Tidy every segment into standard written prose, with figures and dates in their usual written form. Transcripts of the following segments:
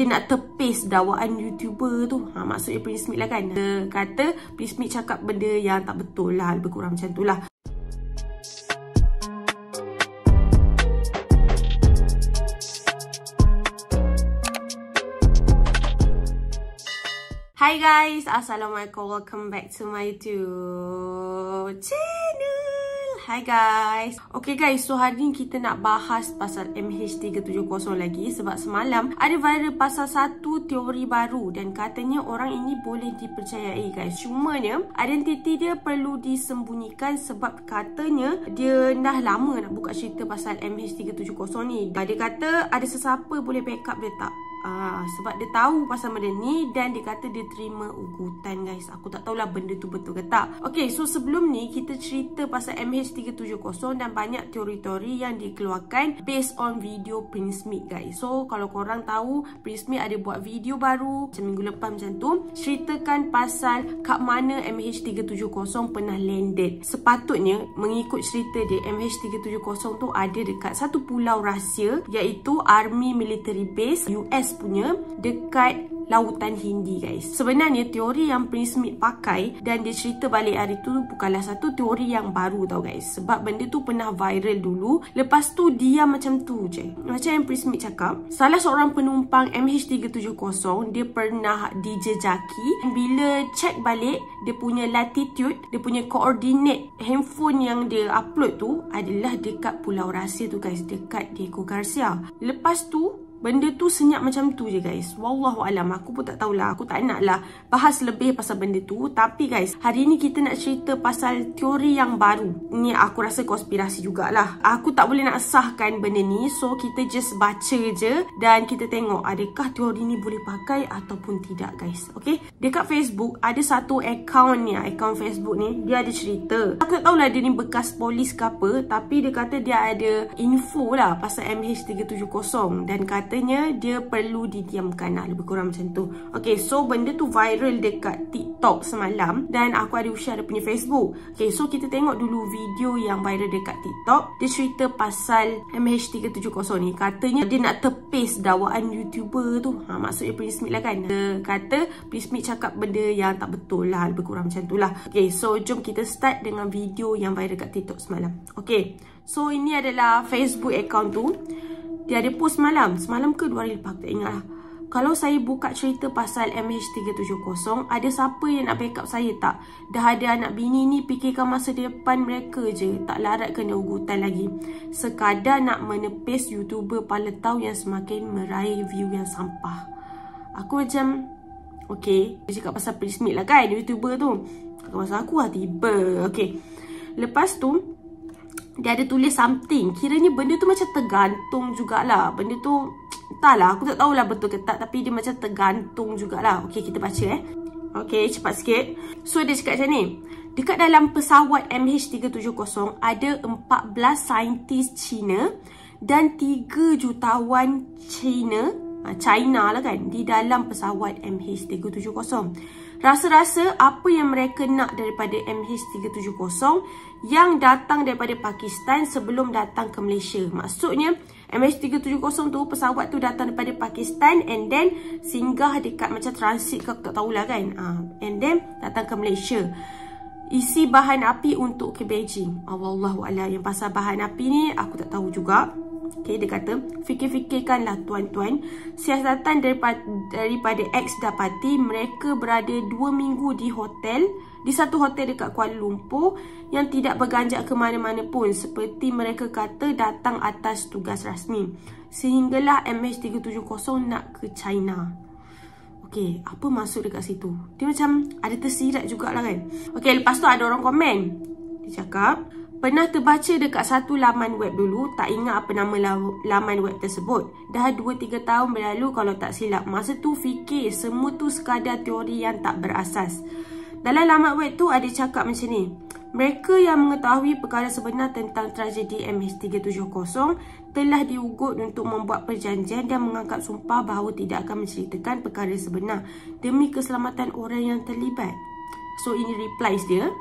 dia nak tepis dakwaan YouTuber tu. Maksudnya Prince Smith lah kan. Dia kata Prince Smith cakap benda yang tak betul lah, lebih kurang macam tu lah. Hi guys, Assalamualaikum, welcome back to my YouTube channel. Hi guys. Okay guys, so hari ni kita nak bahas pasal MH370 lagi. Sebab semalam ada viral pasal satu teori baru dan katanya orang ini boleh dipercayai guys. Cumanya identiti dia perlu disembunyikan sebab katanya dia dah lama nak buka cerita pasal MH370 ni. Dia kata ada sesiapa boleh backup dia tak? Sebab dia tahu pasal benda ni dan dia kata dia terima ugutan guys. Aku tak tahulah benda tu betul ke tak. Okay, so sebelum ni kita cerita pasal MH370 dan banyak teori-teori yang dikeluarkan based on video Prince Smith guys. So kalau korang tahu Prince Smith ada buat video baru macam minggu lepas macam tu, ceritakan pasal kat mana MH370 pernah landed. Sepatutnya mengikut cerita dia, MH370 tu ada dekat satu pulau rahsia iaitu Army Military Base US punya dekat Lautan Hindi guys. Sebenarnya teori yang Prince Smith pakai dan dia cerita balik hari tu bukanlah satu teori yang baru tau guys. Sebab benda tu pernah viral dulu, lepas tu dia macam tu je. Macam yang Prince Smith cakap, salah seorang penumpang MH370 dia pernah dijejaki. Bila check balik dia punya latitude, dia punya coordinate handphone yang dia upload tu adalah dekat pulau rahsia tu guys, dekat Diego Garcia. Lepas tu benda tu senyap macam tu je guys. Wallahualam, aku pun tak tahulah. Aku tak nak lah bahas lebih pasal benda tu. Tapi guys, hari ni kita nak cerita pasal teori yang baru. Ni aku rasa konspirasi jugalah. Aku tak boleh nak sahkan benda ni. So kita just baca je dan kita tengok adakah teori ni boleh pakai ataupun tidak guys. Okay, dekat Facebook ada satu account ni, account Facebook ni, dia ada cerita. Aku tak tahulah dia ni bekas polis ke apa, tapi dia kata dia ada info lah pasal MH370 dan katanya dia perlu didiamkan lah, lebih kurang macam tu. Okay, so benda tu viral dekat TikTok semalam dan aku ada share dia punya Facebook. Okay, so kita tengok dulu video yang viral dekat TikTok. Dia cerita pasal MH370 ni. Katanya dia nak tepis dakwaan YouTuber tu. Maksudnya Prince Smith lah kan. Dia kata Prince Smith cakap benda yang tak betul lah, lebih kurang macam tu lah. Okay, so jom kita start dengan video yang viral dekat TikTok semalam. Okay, so ini adalah Facebook account tu. Dia ada post semalam ke 2 hari lepas, tak ingat lah. Kalau saya buka cerita pasal MH370, ada siapa yang nak backup saya tak? Dah ada anak bini ni, fikirkan masa depan mereka je. Tak larat kena ugutan lagi. Sekadar nak menepis YouTuber paletau yang semakin meraih view yang sampah. Aku macam, okay, dia cakap pasal Prince Smith lah kan, YouTuber tu. Pasal aku lah tiba. Okay, lepas tu dia ada tulis something. Kiranya benda tu macam tergantung jugalah. Benda tu entahlah, aku tak tahulah betul ke tak, tapi dia macam tergantung jugalah. Okay, kita baca Okay, cepat sikit. So dia cakap macam ni. Dekat dalam pesawat MH370 ada 14 saintis Cina dan 3 jutawan China lah kan, di dalam pesawat MH370. Rasa-rasa apa yang mereka nak daripada MH370 yang datang daripada Pakistan sebelum datang ke Malaysia. Maksudnya MH370 tu, pesawat tu datang daripada Pakistan and then singgah dekat macam transit ke, aku tak tahulah kan. And then datang ke Malaysia. Isi bahan api untuk ke Beijing. Wallahualam, yang pasal bahan api ni aku tak tahu juga. Okay, dia kata, fikir-fikirkanlah tuan-tuan, siasatan daripada X dapati mereka berada 2 minggu di satu hotel dekat Kuala Lumpur yang tidak berganjak ke mana-mana pun, seperti mereka kata datang atas tugas rasmi. Sehinggalah MH370 nak ke China. Okay, apa maksud dekat situ? Dia macam ada tersirat jugalah kan. Okay, lepas tu ada orang komen. Dia cakap, pernah terbaca dekat satu laman web dulu, tak ingat apa nama laman web tersebut. Dah 2-3 tahun berlalu kalau tak silap. Masa tu fikir semua tu sekadar teori yang tak berasas. Dalam laman web tu ada cakap macam ni. Mereka yang mengetahui perkara sebenar tentang tragedi MH370 telah diugut untuk membuat perjanjian dan mengangkat sumpah bahawa tidak akan menceritakan perkara sebenar demi keselamatan orang yang terlibat. So ini replies dia.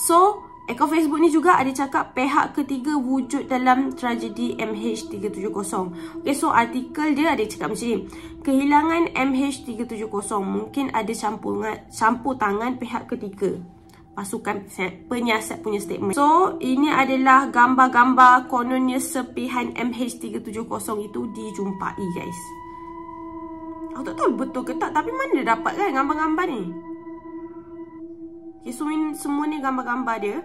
So akaun Facebook ni juga ada cakap pihak ketiga wujud dalam tragedi MH370. Okay, so artikel dia ada cakap macam ni. Kehilangan MH370 mungkin ada campur tangan pihak ketiga. Pasukan penyiasat punya statement. So, ini adalah gambar-gambar kononnya serpihan MH370 itu dijumpai, guys. Aku tak tahu betul ke tak, tapi mana dia dapat kan gambar-gambar ni? Okay, so semua ni gambar-gambar dia.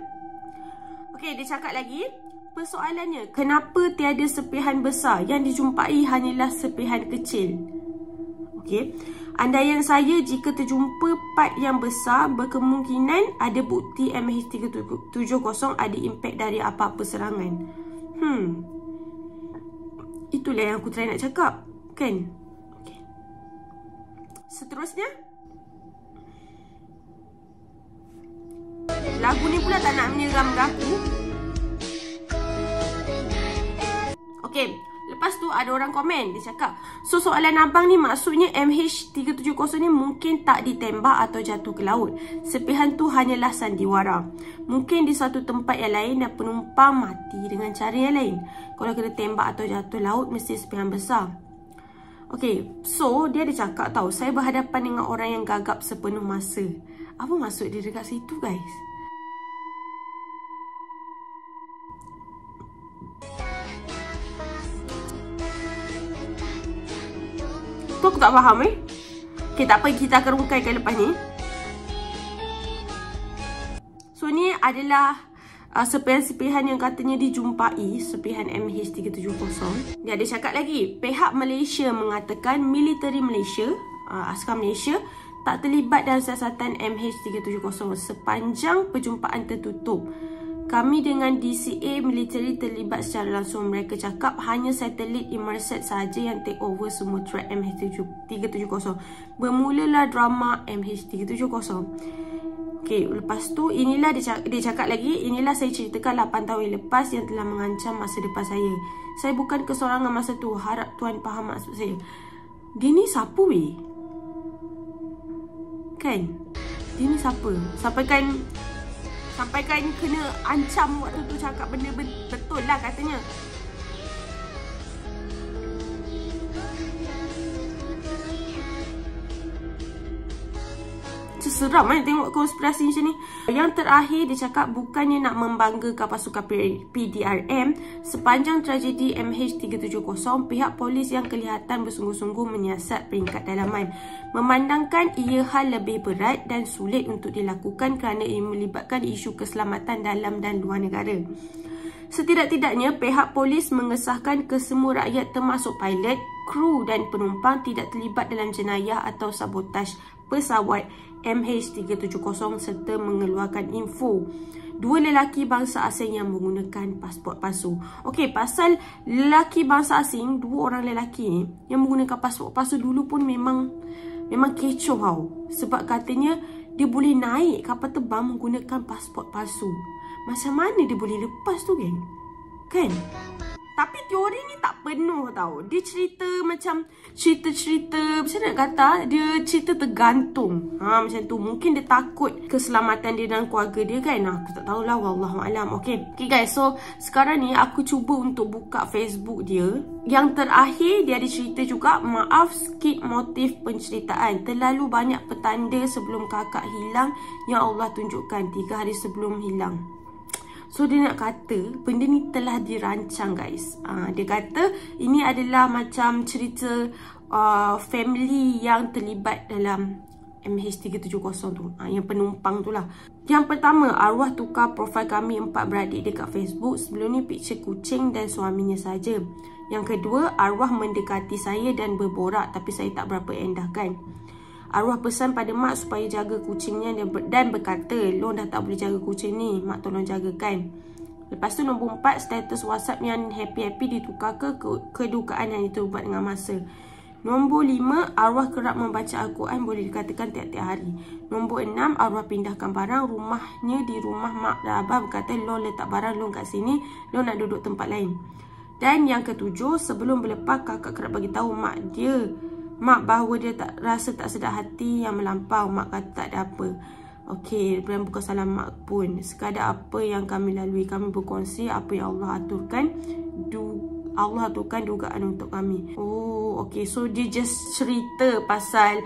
Okay, dia cakap lagi. Persoalannya, kenapa tiada serpihan besar? Yang dijumpai hanyalah serpihan kecil. Okay. Andaian saya, jika terjumpa part yang besar, berkemungkinan ada bukti MH370 ada impak dari apa-apa serangan. Itulah yang aku try nak cakap, kan? Okay. Seterusnya, lagu ni pula tak nak menyeramkan aku. Okay, lepas tu ada orang komen. Dia cakap, so soalan abang ni maksudnya MH370 ni mungkin tak ditembak atau jatuh ke laut. Serpihan tu hanyalah sandiwara. Mungkin di satu tempat yang lain dan penumpang mati dengan cara yang lain. Kalau kena tembak atau jatuh laut, mesti serpihan besar. Okay, so dia ada cakap tau, saya berhadapan dengan orang yang gagap sepenuh masa. Apa maksud dia dekat situ, guys? Tu aku tak faham Okay, tak apa, kita akan rungkaikan lepas ni. So ni adalah serpihan-serpihan yang katanya dijumpai, serpihan MH370. Dia ada cakap lagi, pihak Malaysia mengatakan militeri Malaysia, askar Malaysia tak terlibat dalam siasatan MH370 sepanjang perjumpaan tertutup. Kami dengan DCA militeri terlibat secara langsung. Mereka cakap hanya satelit Inmarsat sahaja yang take over semua track MH370. Bermulalah drama MH370. Okay, lepas tu inilah dia cakap lagi, inilah saya ceritakan 8 tahun yang lepas yang telah mengancam masa depan saya. Saya bukan kesorangan masa tu, harap tuan faham maksud saya. Dia ni siapa weh? Kan? Dia ni siapa? Sampaikan kena ancam waktu tu cakap benda betul lah katanya. Seram tengok konspirasi macam ni. Yang terakhir dia cakap bukannya nak membanggakan pasukan PDRM. Sepanjang tragedi MH370, pihak polis yang kelihatan bersungguh-sungguh menyiasat peringkat dalaman. Memandangkan ia hal lebih berat dan sulit untuk dilakukan kerana ia melibatkan isu keselamatan dalam dan luar negara. Setidak-tidaknya pihak polis mengesahkan kesemua rakyat termasuk pilot, kru dan penumpang tidak terlibat dalam jenayah atau sabotaj pesawat MH370 serta mengeluarkan info 2 lelaki bangsa asing yang menggunakan pasport palsu. Okey, pasal lelaki bangsa asing, 2 orang lelaki ni yang menggunakan pasport palsu dulu pun memang kecoh tau. Sebab katanya dia boleh naik kapal terbang menggunakan pasport palsu. Macam mana dia boleh lepas tu, geng? Kan? Tapi teori ni tak penuh tau. Dia cerita macam cerita-cerita, macam nak kata, dia cerita tergantung. Macam tu. Mungkin dia takut keselamatan dia dan keluarga dia kan. Aku tak tahulah, wallahualam. Okay guys, so sekarang ni aku cuba untuk buka Facebook dia. Yang terakhir dia ada cerita juga, maaf skip motif penceritaan. Terlalu banyak petanda sebelum kakak hilang yang Allah tunjukkan 3 hari sebelum hilang. So dia nak kata benda ni telah dirancang, guys. Dia kata ini adalah macam cerita family yang terlibat dalam MH370 tu, yang penumpang tu lah. Yang pertama, arwah tukar profil kami 4 beradik dekat Facebook. Sebelum ni picture kucing dan suaminya saja. Yang kedua, arwah mendekati saya dan berborak tapi saya tak berapa endahkan. Arwah pesan pada mak supaya jaga kucingnya dan berkata, "Long dah tak boleh jaga kucing ni, mak tolong jagakan." Lepas tu nombor 4, status WhatsApp yang happy-happy ditukar ke kedukaan yang diterubah dengan masa. Nombor 5, arwah kerap membaca Al-Quran, boleh dikatakan tiap-tiap hari. Nombor 6, arwah pindahkan barang rumahnya di rumah mak dan abah, berkata, "Long letak barang Long kat sini, Long nak duduk tempat lain." Dan yang ketujuh, sebelum berlepas kakak kerap bagi tahu mak bahawa dia tak rasa tak sedap hati yang melampau. Mak kata tak ada apa. Okey, dan bukan salah mak pun. Sekadar apa yang kami lalui, kami berkongsi apa yang Allah aturkan. Allah aturkan dugaan untuk kami. Oh, okey. So, dia just cerita pasal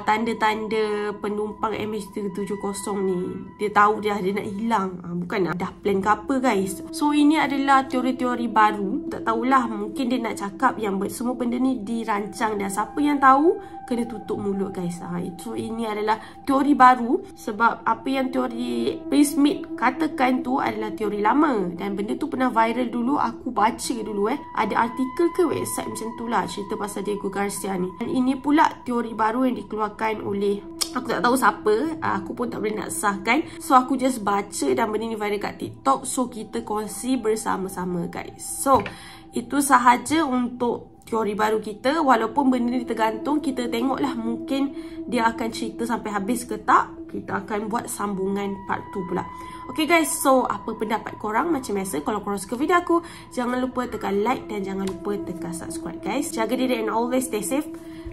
tanda-tanda penumpang MH370 ni. Dia tahu dia nak hilang. Bukan dah plan ke apa, guys. So, ini adalah teori-teori baru. Tak tahulah, mungkin dia nak cakap yang semua benda ni dirancang. Dan siapa yang tahu, kena tutup mulut, guys. So, ini adalah teori baru. Sebab apa yang teori Will Smith katakan tu adalah teori lama. Dan benda tu pernah viral dulu. Aku baca dulu ada artikel ke website macam tu lah cerita pasal Diego Garcia ni. Dan ini pula teori baru yang dikeluarkan oleh, aku tak tahu siapa, aku pun tak boleh nak sahkan. So aku just baca dan benda ni viral kat TikTok. So kita kongsi bersama-sama, guys. So itu sahaja untuk teori baru kita. Walaupun benda ni tergantung, kita tengoklah mungkin dia akan cerita sampai habis ke tak. Kita akan buat sambungan part 2 pula. Okay guys, so apa pendapat korang? Macam biasa, kalau korang suka video aku, jangan lupa tekan like dan jangan lupa tekan subscribe, guys. Jaga diri and always stay safe.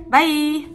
Bye!